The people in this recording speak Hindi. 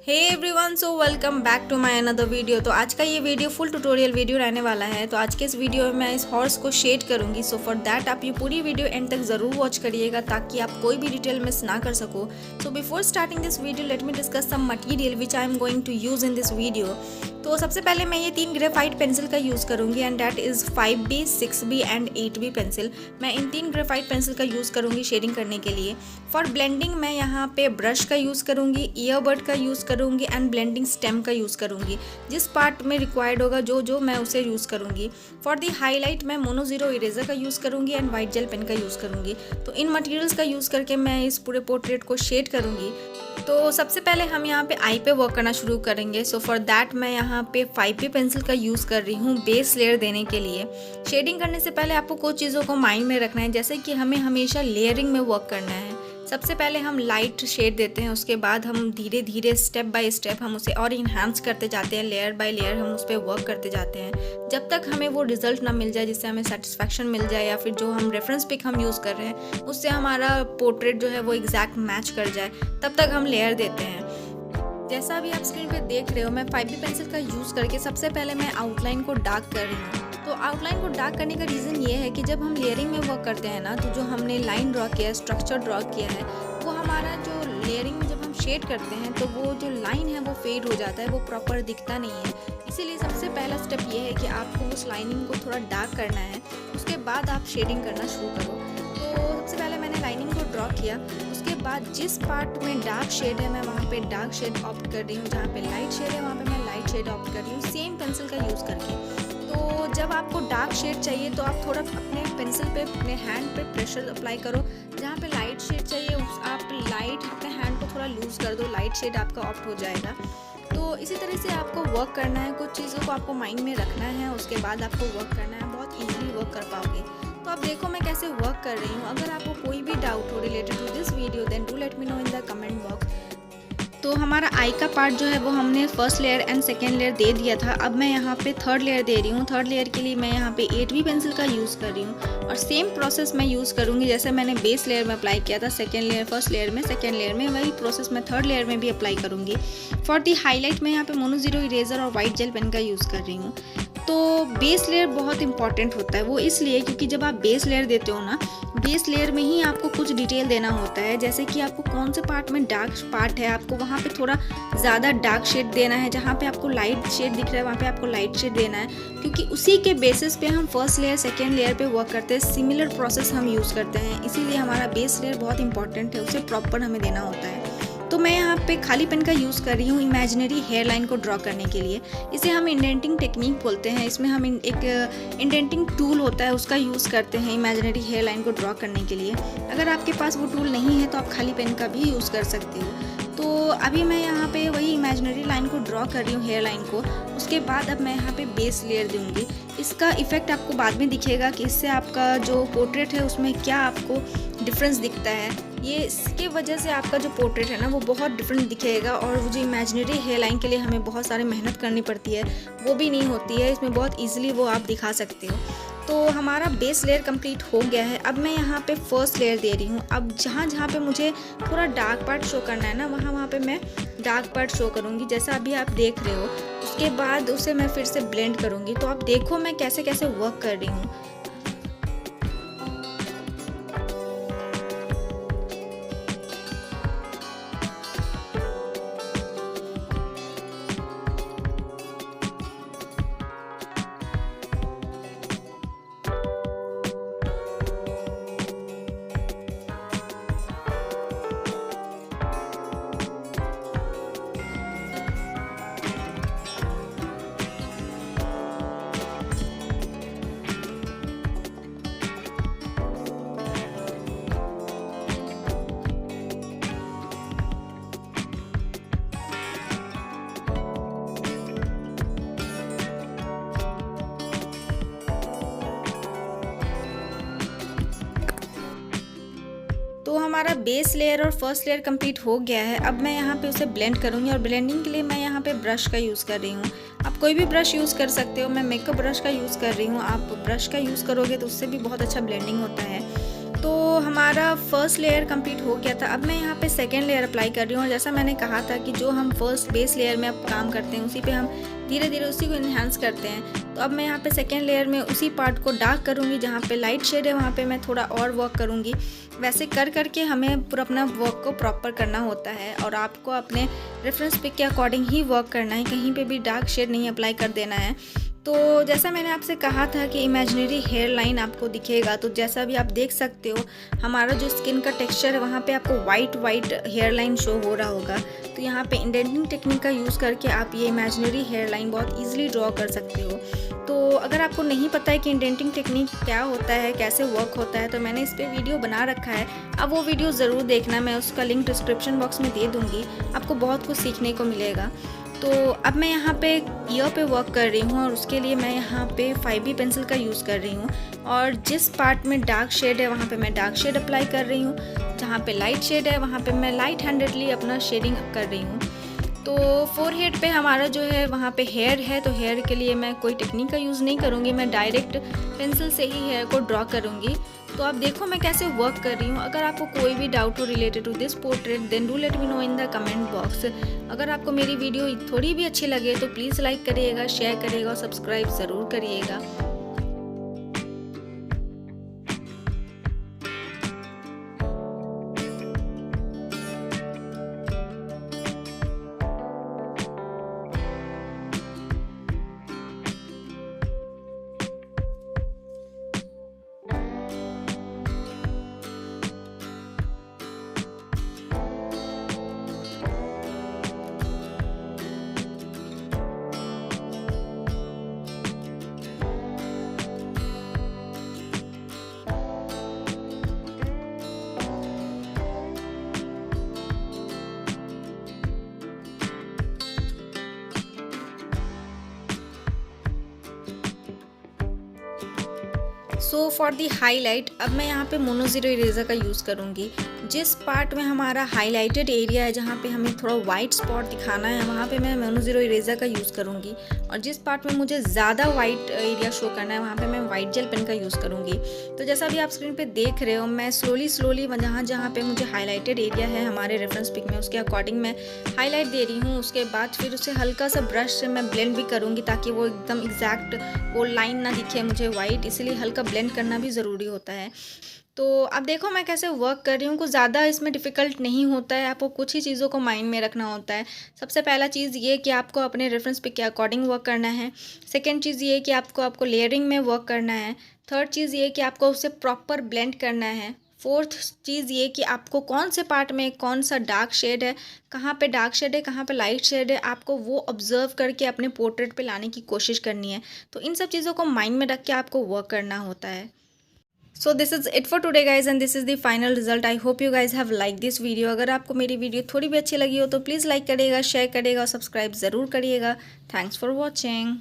Hey everyone, so welcome back to my another video. तो आज का ये वीडियो फुल ट्यूटोरियल वीडियो रहने वाला है। तो आज के इस वीडियो में मैं इस हॉर्स को शेड करूंगी। सो फॉर दैट आप ये पूरी वीडियो एंड तक ज़रूर वॉच करिएगा ताकि आप कोई भी डिटेल मिस ना कर सको। So before starting this video let me discuss some material which I am going to use in this video. तो सबसे पहले मैं ये 3 ग्रेफाइट पेंसिल का यूज़ करूंगी and that is 5B, 6B एंड 8B पेंसिल। मैं इन 3 ग्रेफाइट पेंसिल का यूज़ करूंगी शेडिंग करने के लिए। फॉर ब्लेंडिंग मैं यहाँ पे ब्रश का यूज़ करूंगी, ईयरबड का यूज़ करूंगी एंड ब्लेंडिंग स्टेम का यूज़ करूंगी। जिस पार्ट में रिक्वायर्ड होगा जो मैं उसे यूज़ करूंगी। फॉर दी हाईलाइट मैं मोनो ज़ीरो इरेजर का यूज़ करूंगी एंड वाइट जेल पेन का यूज़ करूंगी। तो इन मटेरियल्स का यूज़ करके मैं इस पूरे पोर्ट्रेट को शेड करूंगी। तो सबसे पहले हम यहाँ पे आई पे वर्क करना शुरू करेंगे। सो फॉर दैट मैं यहाँ पे 5B पेंसिल का यूज़ कर रही हूँ बेस लेयर देने के लिए। शेडिंग करने से पहले आपको कुछ चीज़ों को माइंड में रखना है, जैसे कि हमें हमेशा लेयरिंग में वर्क करना है। सबसे पहले हम लाइट शेड देते हैं, उसके बाद हम धीरे धीरे स्टेप बाय स्टेप हम उसे और इन्हांस करते जाते हैं। लेयर बाय लेयर हम उस पर वर्क करते जाते हैं जब तक हमें वो रिजल्ट ना मिल जाए जिससे हमें सेटिस्फैक्शन मिल जाए, या फिर जो हम रेफरेंस पिक हम यूज़ कर रहे हैं उससे हमारा पोर्ट्रेट जो है वो एग्जैक्ट मैच कर जाए, तब तक हम लेयर देते हैं। जैसा अभी आप स्क्रीन पे देख रहे हो, मैं 5B पेंसिल का यूज़ करके सबसे पहले मैं आउटलाइन को डार्क कर रही हूँ। तो आउटलाइन को डार्क करने का रीज़न ये है कि जब हम लेयरिंग में वर्क करते हैं ना, तो जो हमने लाइन ड्रॉ किया है, स्ट्रक्चर ड्रॉ किया है, वो हमारा जो लेयरिंग में जब हम शेड करते हैं तो वो जो लाइन है वो फेड हो जाता है, वो प्रॉपर दिखता नहीं है। इसीलिए सबसे पहला स्टेप ये है कि आपको उस लाइनिंग को थोड़ा डार्क करना है, उसके बाद आप शेडिंग करना शुरू करो। तो सबसे पहले मैंने लाइनिंग को ड्रॉ किया, उसके बाद जिस पार्ट में डार्क शेड है मैं वहाँ पे डार्क शेड ऑप्ट कर रही हूँ, जहाँ पे लाइट शेड है वहाँ पे मैं लाइट शेड ऑप्ट कर रही हूँ, सेम पेंसिल का यूज़ करके। तो जब आपको डार्क शेड चाहिए तो आप थोड़ा अपने पेंसिल पे, अपने हैंड पे प्रेशर अप्लाई करो। जहाँ पे लाइट शेड चाहिए आप लाइट अपने हैंड को थोड़ा लूज़ कर दो, लाइट शेड आपका ऑप्ट हो जाएगा। तो इसी तरह से आपको वर्क करना है, कुछ चीज़ों को आपको माइंड में रखना है, उसके बाद आपको वर्क करना है, बहुत ईजिली वर्क कर पाओगे। तो आप देखो मैं कैसे वर्क कर रही हूँ। अगर आपको कोई भी डाउट हो related to this video then do let me know in the comment box. तो हमारा आई का पार्ट जो है वो हमने first layer and second layer दे दिया था। अब मैं यहाँ पे थर्ड लेयर दे रही हूँ। थर्ड लेयर के लिए मैं यहाँ पे 8B पेंसिल का यूज़ कर रही हूँ और सेम प्रोसेस मैं यूज़ करूँगी जैसे मैंने बेस लेयर में अप्लाई किया था, सेकेंड लेयर फर्स्ट लेयर में, सेकेंड लेयर में, वही प्रोसेस मैं थर्ड लेयर में भी अप्लाई करूँगी। फॉर दी हाईलाइट मैं यहाँ पे मोनो ज़ीरो इरेजर और वाइट जेल पेन का यूज़ कर रही हूँ। तो बेस लेयर बहुत इंपॉर्टेंट होता है, वो इसलिए क्योंकि जब आप बेस लेयर देते हो ना, बेस लेयर में ही आपको कुछ डिटेल देना होता है, जैसे कि आपको कौन से पार्ट में डार्क पार्ट है आपको वहाँ पे थोड़ा ज़्यादा डार्क शेड देना है, जहाँ पे आपको लाइट शेड दिख रहा है वहाँ पे आपको लाइट शेड देना है, क्योंकि उसी के बेसिस पे हम फर्स्ट लेयर सेकेंड लेयर पे वर्क करते हैं। सिमिलर प्रोसेस हम यूज़ करते हैं, इसीलिए हमारा बेस लेयर बहुत इंपॉर्टेंट है, उसे प्रॉपर हमें देना होता है। तो मैं यहाँ पे खाली पेन का यूज़ कर रही हूँ इमेजिनरी हेयर लाइन को ड्रॉ करने के लिए। इसे हम इंडेंटिंग टेक्निक बोलते हैं। इसमें हम एक इंडेंटिंग टूल होता है उसका यूज़ करते हैं इमेजिनरी हेयर लाइन को ड्रॉ करने के लिए। अगर आपके पास वो टूल नहीं है तो आप खाली पेन का भी यूज़ कर सकते हो। तो अभी मैं यहाँ पे वही इमेजिनरी लाइन को ड्रॉ कर रही हूँ, हेयर लाइन को। उसके बाद अब मैं यहाँ पे बेस लेयर दूँगी। इसका इफ़ेक्ट आपको बाद में दिखेगा कि इससे आपका जो पोर्ट्रेट है उसमें क्या आपको डिफरेंस दिखता है। ये इसके वजह से आपका जो पोर्ट्रेट है ना वो बहुत डिफरेंट दिखेगा, और वो जो इमेजिनरी हेयर लाइन के लिए हमें बहुत सारी मेहनत करनी पड़ती है वो भी नहीं होती है, इसमें बहुत ईजिली वो आप दिखा सकते हो। तो हमारा बेस लेयर कंप्लीट हो गया है। अब मैं यहाँ पे फर्स्ट लेयर दे रही हूँ। अब जहाँ पे मुझे थोड़ा डार्क पार्ट शो करना है ना, वहाँ पे मैं डार्क पार्ट शो करूँगी, जैसा अभी आप देख रहे हो। उसके बाद उसे मैं फिर से ब्लेंड करूँगी। तो आप देखो मैं कैसे कैसे वर्क कर रही हूँ। तो हमारा बेस लेयर और फर्स्ट लेयर कंप्लीट हो गया है। अब मैं यहाँ पे उसे ब्लेंड करूँगी, और ब्लेंडिंग के लिए मैं यहाँ पे ब्रश का यूज़ कर रही हूँ। आप कोई भी ब्रश यूज़ कर सकते हो, मैं मेकअप ब्रश का यूज़ कर रही हूँ। आप ब्रश का यूज़ करोगे तो उससे भी बहुत अच्छा ब्लेंडिंग होता है। तो हमारा फर्स्ट लेयर कंप्लीट हो गया था। अब मैं यहाँ पे सेकेंड लेयर अप्लाई कर रही हूँ। और जैसा मैंने कहा था कि जो हम फर्स्ट बेस लेयर में अब काम करते हैं उसी पे हम धीरे धीरे उसी को इन्हांस करते हैं। तो अब मैं यहाँ पे सेकेंड लेयर में उसी पार्ट को डार्क करूँगी, जहाँ पे लाइट शेड है वहाँ पे मैं थोड़ा और वर्क करूँगी। वैसे कर करके हमें पूरा अपना वर्क को प्रॉपर करना होता है और आपको अपने रेफरेंस पिक के अकॉर्डिंग ही वर्क करना है, कहीं पे भी डार्क शेड नहीं अप्लाई कर देना है। तो जैसा मैंने आपसे कहा था कि इमेजिनरी हेयर लाइन आपको दिखेगा, तो जैसा भी आप देख सकते हो हमारा जो स्किन का टेक्सचर है वहाँ पे आपको वाइट हेयर लाइन शो हो रहा होगा। तो यहाँ पे इंडेंटिंग टेक्निक का यूज़ करके आप ये इमेजिनरी हेयर लाइन बहुत ईजिली ड्रॉ कर सकते हो। तो अगर आपको नहीं पता है कि इंडेंटिंग टेक्निक क्या होता है, कैसे वर्क होता है, तो मैंने इस पर वीडियो बना रखा है, अब वो वीडियो ज़रूर देखना। मैं उसका लिंक डिस्क्रिप्शन बॉक्स में दे दूँगी, आपको बहुत कुछ सीखने को मिलेगा। तो अब मैं यहाँ पे ईयर पे वर्क कर रही हूँ और उसके लिए मैं यहाँ पे 5B पेंसिल का यूज़ कर रही हूँ। और जिस पार्ट में डार्क शेड है वहाँ पे मैं डार्क शेड अप्लाई कर रही हूँ, जहाँ पे लाइट शेड है वहाँ पे मैं लाइट हैंडेडली अपना शेडिंग कर रही हूँ। तो फोरहेड पे हमारा जो है वहाँ पे हेयर है, तो हेयर के लिए मैं कोई टेक्निक का यूज़ नहीं करूँगी, मैं डायरेक्ट पेंसिल से ही हेयर को ड्रॉ करूँगी। तो आप देखो मैं कैसे वर्क कर रही हूँ। अगर आपको कोई भी डाउट हो related to this portrait then do let me know in the comment box. अगर आपको मेरी वीडियो थोड़ी भी अच्छी लगे तो प्लीज़ लाइक करिएगा, शेयर करिएगा और सब्सक्राइब ज़रूर करिएगा। सो फॉर दी हाईलाइट अब मैं यहाँ पे मोनो ज़ीरो इरेज़र का यूज़ करूँगी। जिस पार्ट में हमारा हाईलाइटेड एरिया है, जहाँ पे हमें थोड़ा वाइट स्पॉट दिखाना है, वहाँ पे मैं मोनो ज़ीरो इरेज़र का यूज़ करूँगी। और जिस पार्ट में मुझे ज़्यादा वाइट एरिया शो करना है वहाँ पे मैं वाइट जेल पेन का यूज़ करूँगी। तो जैसा भी आप स्क्रीन पे देख रहे हो, मैं स्लोली जहाँ जहाँ पे मुझे हाईलाइटेड एरिया है हमारे रेफरेंस पिक में उसके अकॉर्डिंग मैं हाईलाइट दे रही हूँ। उसके बाद फिर उसे हल्का सा ब्रश से मैं ब्लेंड भी करूँगी ताकि वो एकदम एग्जैक्ट वो लाइन ना दिखे मुझे वाइट, इसलिए हल्का ब्लेंड करना भी ज़रूरी होता है। तो अब देखो मैं कैसे वर्क कर रही हूँ। कुछ ज़्यादा इसमें डिफ़िकल्ट नहीं होता है, आपको कुछ ही चीज़ों को माइंड में रखना होता है। सबसे पहला चीज़ ये कि आपको अपने रेफरेंस पिक के अकॉर्डिंग वर्क करना है। सेकंड चीज़ ये कि आपको लेयरिंग में वर्क करना है। थर्ड चीज़ ये कि आपको उसे प्रॉपर ब्लेंड करना है। फोर्थ चीज़ ये कि आपको कौन से पार्ट में कौन सा डार्क शेड है, कहाँ पे डार्क शेड है, कहाँ पे लाइट शेड है, आपको वो ऑब्जर्व करके अपने पोर्ट्रेट पे लाने की कोशिश करनी है। तो इन सब चीज़ों को माइंड में रख के आपको वर्क करना होता है। So this is it for today guys and this is the final result. I hope you guys have like this video. अगर आपको मेरी वीडियो थोड़ी भी अच्छी लगी हो तो प्लीज़ लाइक करिएगा, शेयर करिएगा और सब्सक्राइब ज़रूर करिएगा। Thanks for watching.